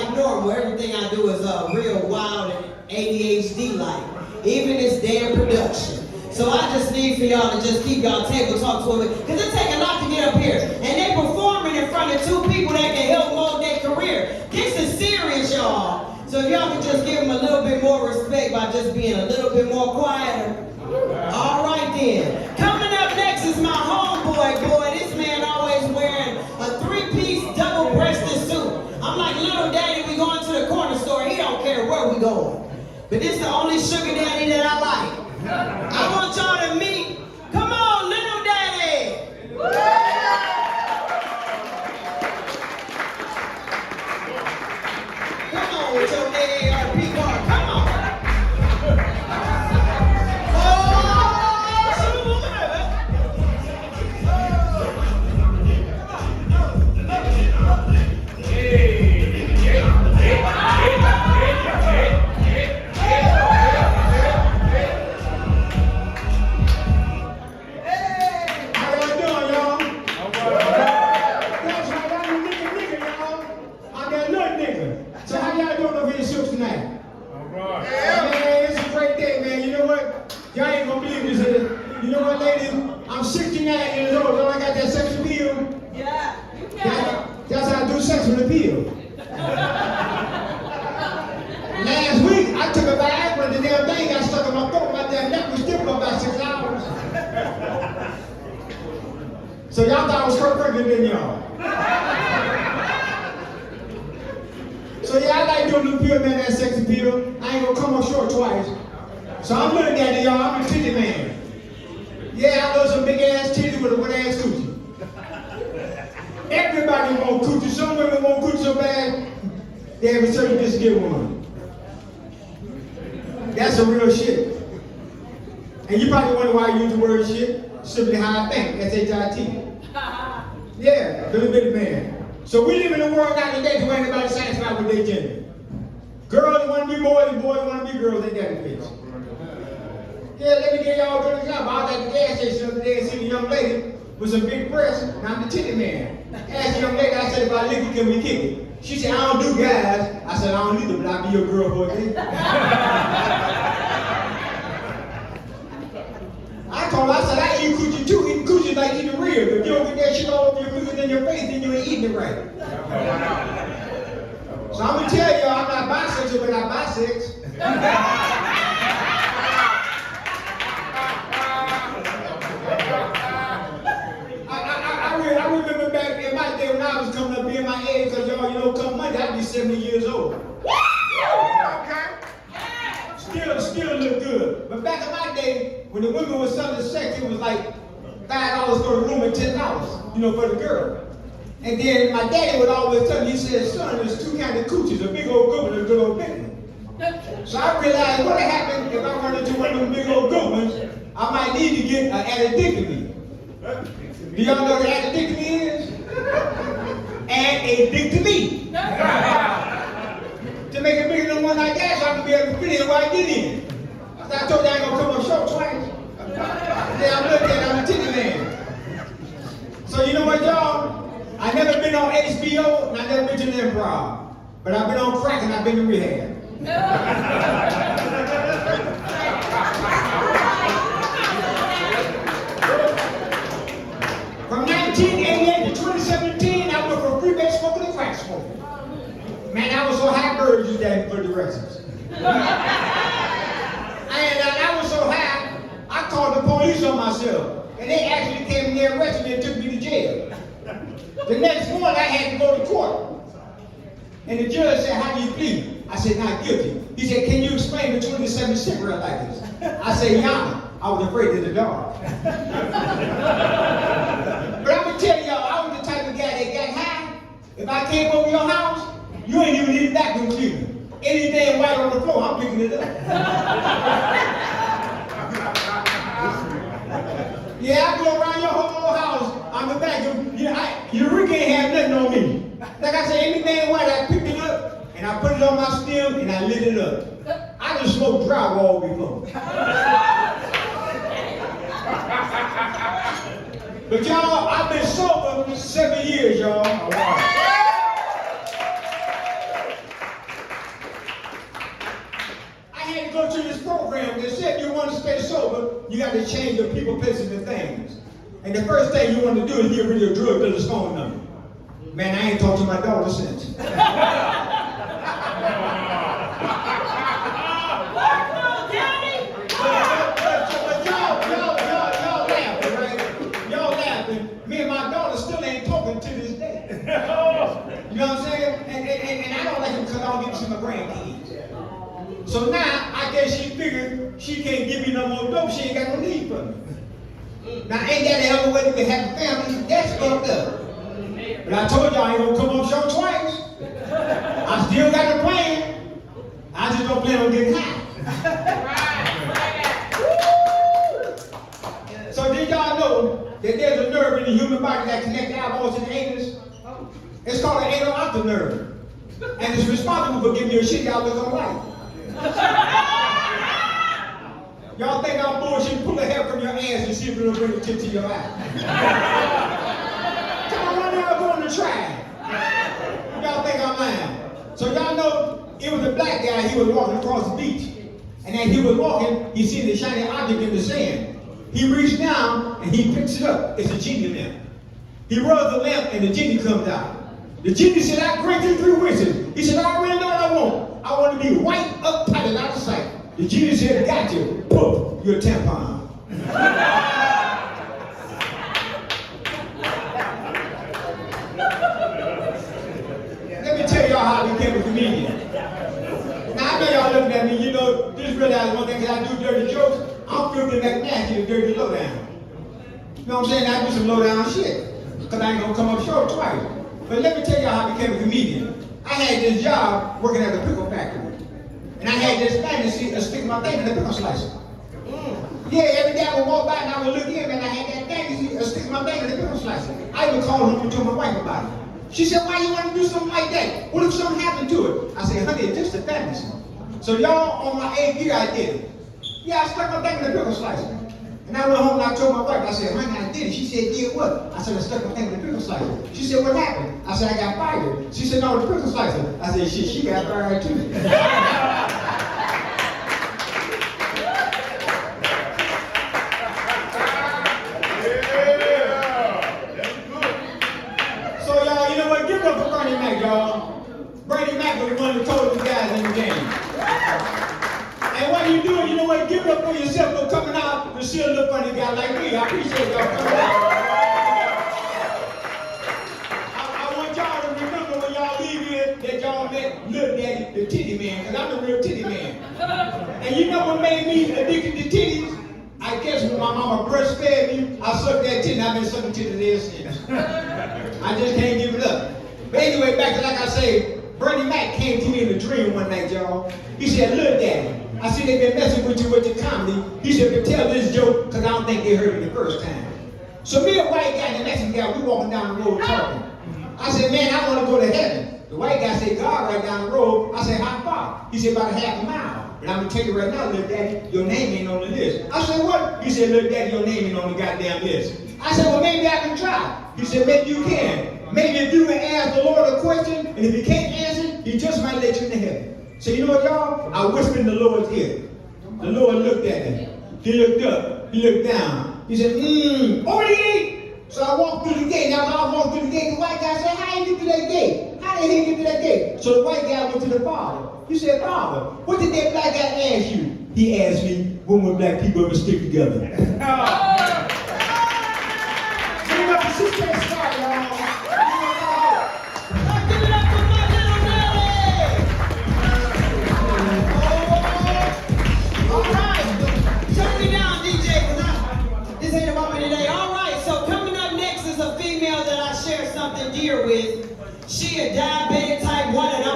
like normal. Everything I do is real wild and ADHD-like. Even this damn production. So I just need for y'all to just keep y'all table talk to it. Because it take a lot to get up here. And they performing in front of two people that can help mold their career. This is serious, y'all. So if y'all can just give them a little bit more respect by just being a little bit more quieter. All right then. Coming up next is my homeboy, boy. This man always wearing a three-piece double-breasted suit. I'm like, little daddy, we going to the corner store. He don't care where we going. But this is the only sugar daddy that I like. I want y'all to meet. Come on, little daddy. Come on with your AARP card. Come on. You know what, ladies? I'm 69 years old. Don't I got that sex appeal? Yeah, you can. That's how I do sex with appeal. Last week, I took a Viagra and the damn thing got stuck in my throat. My damn neck was still for about 6 hours. So y'all thought I was Kurt Franklin, didn't y'all? So yeah, I like doing the appeal, man, that sex appeal. I ain't gonna come up short twice. So I'm looking at y'all, I'm a titty man. Yeah, I love some big ass titty with a wet ass coochie. Everybody want coochie. Some women want coochie so bad, they have a certain just get one. That's a real shit. And you probably wonder why I use the word shit. Simply how I think. S-H-I-T. Yeah, little bitty man. So we live in a world now today where anybody satisfied with their gender. Girls want to be boys and boys want to be girls. Ain't that a bitch? Yeah, let me give y'all a good example. I was at the gas station the other day and seen a young lady with some big breasts, and I'm the titty man. I asked the young lady, I said, if I lick it, can we kick it? She said, I don't do guys. I said, I don't either, but I'll be your girl for a day. I told her, I said, I eat coochie too. Eating coochie like eating real. If you don't get that shit all over your fingers and your face, then you ain't eating it right. So I'm going to tell y'all, I'm not bisexual, but I bisex. I remember back in my day when I was coming up being my age, because y'all, you know, come Monday, I'd be 70 years old. Okay. Still look good. But back in my day, when the women were selling sex, it was like $5 for the room and $10, you know, for the girl. And then my daddy would always tell me, he said, son, there's two kinds of coochies, a big old good one and a good old big one. So I realized what happened if I run into one of them big old good ones, I might need to get an addictomy. Do y'all know what addictomy is? Addictomy. To make it bigger than one like that so I can be able to fit in where I get in. I told you I ain't gonna come up short twice. Yeah, I'm looking at I'm a titty man. So you know what, y'all? I never been on HBO and I never been to the Improv. But I've been on crack and I've been to rehab. From 1988 to 2017, I went from freebase smoking to crack smoking. Man, I was so high, birds used that for directions. And I was so high, I called the police on myself. And they actually came and they arrested me and took me to jail. The next morning, I had to go to court. And the judge said, how do you plead? I said, not guilty. He said, can you explain the 27 cigarette like this? I said, Your Honor, I was afraid of the dark. But I'm going to tell y'all, I was the type of guy that got high. If I came over your house, you ain't even need that room cleaner. Anything white on the floor, I'm picking it up. Yeah, I go around your whole house. I'm the back. You really can't have nothing on me. Like I said, anything white, I picked it up and I put it on my stem and I lit it up. I just smoked drywall before. But y'all, I've been sober 7 years, y'all. program that said you want to stay sober, you got to change your people, places, and things. And the first thing you want to do is get rid of your drug dealer's phone number. Man, I ain't talked to my daughter since. What, Daddy? But y'all laughing, right? Y'all laughing. Me and my daughter still ain't talking to this day. You know what I'm saying? And I don't like him because I don't give to my grandkids. So now, I guess she figured she can't give me no more dope. She ain't got no need for me. Now, ain't that the other way you can have a family? That's fucked up. But I told y'all I ain't gonna come up short twice. I still got the plan. I just don't plan on getting high. So did y'all know that there's a nerve in the human body that connects the eyeballs and the anus? It's called an anal octave nerve. And it's responsible for giving you a shit y'all look alike. Y'all think I'm bullshit? Pull the hair from your ass and see if it'll bring the tip to your eye. Come on, run out, go in the trash. Y'all think I'm lying? So y'all know it was a black guy, he was walking across the beach. And as he was walking, he seen the shiny object in the sand. He reached down and he picks it up. It's a genie lamp. He rubs the lamp and the genie comes out. The genie said, I grant you 3 wishes. He said, I already know what I want. I want to be white, uptight, and out of sight. The genie said, got you. Poof, you're a tampon. Let me tell y'all how I became a comedian. Now I know y'all looking at me, you know, just realize one thing, because I do dirty jokes, I'm filthy like nasty and dirty lowdown. You know what I'm saying? I do some lowdown shit, because I ain't gonna come up short twice. But let me tell y'all how I became a comedian. I had this job working at the pickle factory. And I had this fantasy of sticking my thing in the pickle slicer. Yeah, every day I would walk by and I would look in and I had that fantasy of sticking my thing in the pickle slicer. I even called home and told my wife about it. She said, why you want to do something like that? What if something happened to it? I said, honey, it's just a fantasy. So y'all, on my 8th year, I did it. Yeah, I stuck my thing in the pickle slicer. And I went home and I told my wife, I said, honey, I did it. She said, did what? I said, I stuck my thing in the pickle slicer. She said, what happened? I said, I got fired. She said, no, the pickle slicer. I said, shit, she got fired too. Give it up for Bernie Mac, y'all. Bernie Mac was one of the coldest guys in the game. And while you do it, you know what? Give it up for yourself for coming out to see a little funny guy like me. I appreciate y'all coming out. I want y'all to remember when y'all leave here that y'all met Lil Daddy, the titty man, because I'm the real titty man. And you know what made me addicted to titties? I guess when my mama breastfed me, I sucked that titty. I've been sucking titties ever since. I just can't give it up. But anyway, back to like I said, Bernie Mac came to me in a dream one night, y'all. He said, look, Daddy, I see they've been messing with you with your comedy. He said, but tell this joke, because I don't think they heard it the first time. So me and white guy and the Mexican guy, we walking down the road talking. I said, man, I want to go to heaven. The white guy said, God, right down the road. I said, how far? He said, about a half a mile. And I'm going to tell you right now, little daddy, your name ain't on the list. I said, what? He said, little daddy, your name ain't on the goddamn list. I said, well, maybe I can try. He said, maybe you can. Maybe if you can ask the Lord a question, and if he can't answer, he just might let you into heaven. So you know what, y'all? I whispered in the Lord's ear. The Lord looked at me. He looked up. He looked down. He said, over the gate. So I walked through the gate. Now when I walked through the gate, the white guy said, how did you get to that gate? How did he get to that gate? So the white guy went to the father. He said, Father, what did that black guy ask you? He asked me, when will black people ever stick together? Give it up for Sister Star, y'all. Give it up for my little Nelly! Oh. All right. Turn me down, DJ, because this ain't about me today. All right, so coming up next is a female that I share something dear with. She a diabetic.